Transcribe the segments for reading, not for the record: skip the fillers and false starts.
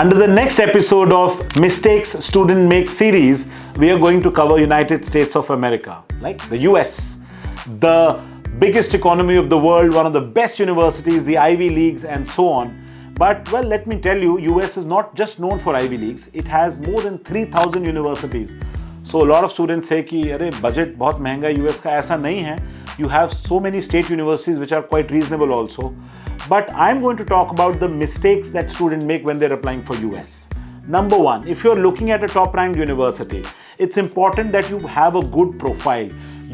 Under the next episode of Mistakes Student Make series, we are going to cover United States of America, like the US, the biggest economy of the world, one of the best universities, the Ivy Leagues, and so on. But well, let me tell you, US is not just known for Ivy Leagues, it has more than 3,000 universities. So a lot of students say कि अरे budget बहुत महंगा है US का, ऐसा नहीं है. You have so many state universities which are quite reasonable also. But I'm going to talk about the mistakes that students make when they're applying for US. Number one, if you're looking at a top-ranked university, it's important that you have a good profile.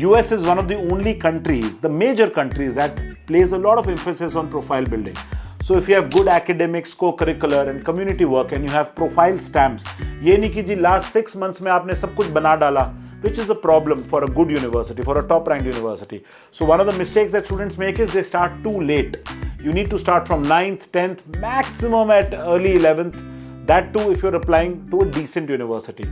US is one of the only countries, the major countries, that plays a lot of emphasis on profile building. So if you have good academics, co-curricular and community work and you have profile stamps, ये नहीं कि जी last 6 months में आपने सब कुछ बना डाला, which is a problem for a good university, for a top-ranked university. So one of the mistakes that students make is they start too late. You need to start from 9th, 10th, maximum at early 11th. That too if you're applying to a decent university.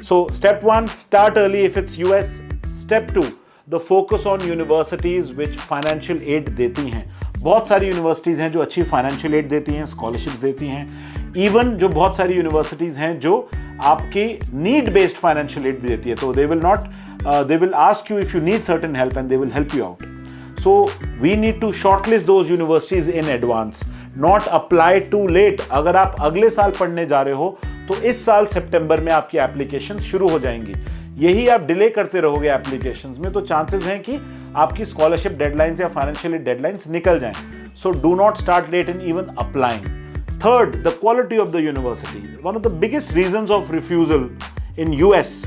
So step 1, start early if it's US. Step 2, the focus on universities which financial aid देती हैं. बहुत सारी universities हैं जो अच्छी financial aid देती हैं, scholarships देती हैं. इवन जो बहुत सारी यूनिवर्सिटीज़ हैं जो आपकी नीड बेस्ड फाइनेंशियल एड भी देती है. तो they will ask you if you need certain help and they will help you out. So we need to shortlist those universities in advance, not apply too late. अगर आप अगले साल पढ़ने जा रहे हो तो इस साल सितंबर में आपकी एप्लीकेशन शुरू हो जाएंगी. यही आप डिले करते रहोगे एप्लीकेशंस में तो चांसेस हैं कि आपकी स्कॉलरशिप डेडलाइंस या फाइनेंशियल डेडलाइंस निकल जाएं. So do not start late in even applying. Third, the quality of the university. One of the biggest reasons of refusal in US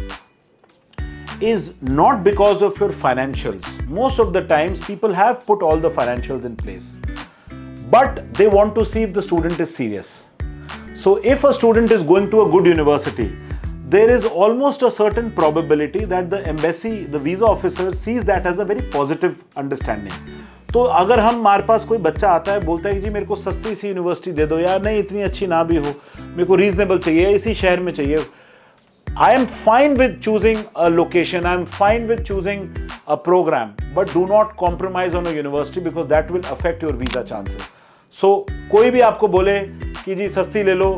is not because of your financials. Most of the times people have put all the financials in place, but they want to see if the student is serious. So if a student is going to a good university, there is almost a certain probability that the embassy, the visa officer sees that as a very positive understanding. तो अगर हमारे पास कोई बच्चा आता है बोलता है कि जी मेरे को सस्ती सी यूनिवर्सिटी दे दो यार, नहीं इतनी अच्छी ना भी हो, मेरे को रीजनेबल चाहिए, इसी शहर में चाहिए, I am fine with choosing a location, I am fine with choosing a program, but do not compromise on a university because that will affect your visa chances. So कोई भी आपको बोले कि जी सस्ती ले लो,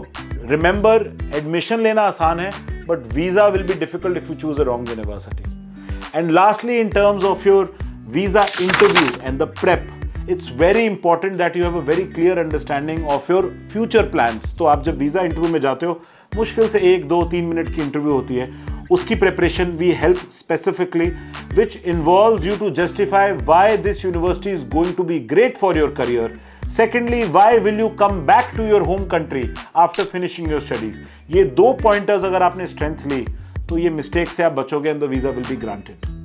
remember admission लेना आसान है, but visa will be difficult if you choose a wrong university. And lastly, in terms of your visa interview and the prep, it's very important that you have a very clear understanding of your future plans. तो आप जब visa interview में जाते हो, मुश्किल से 1, 2, 3 minute की interview होती है, उसकी preparation we help specifically which involves you to justify why this university is going to be great for your career. Secondly, why will you come back to your home country after finishing your studies. ये 2 pointers अगर आपने strength ली तो ये mistake से आप बचोगे and the visa will be granted.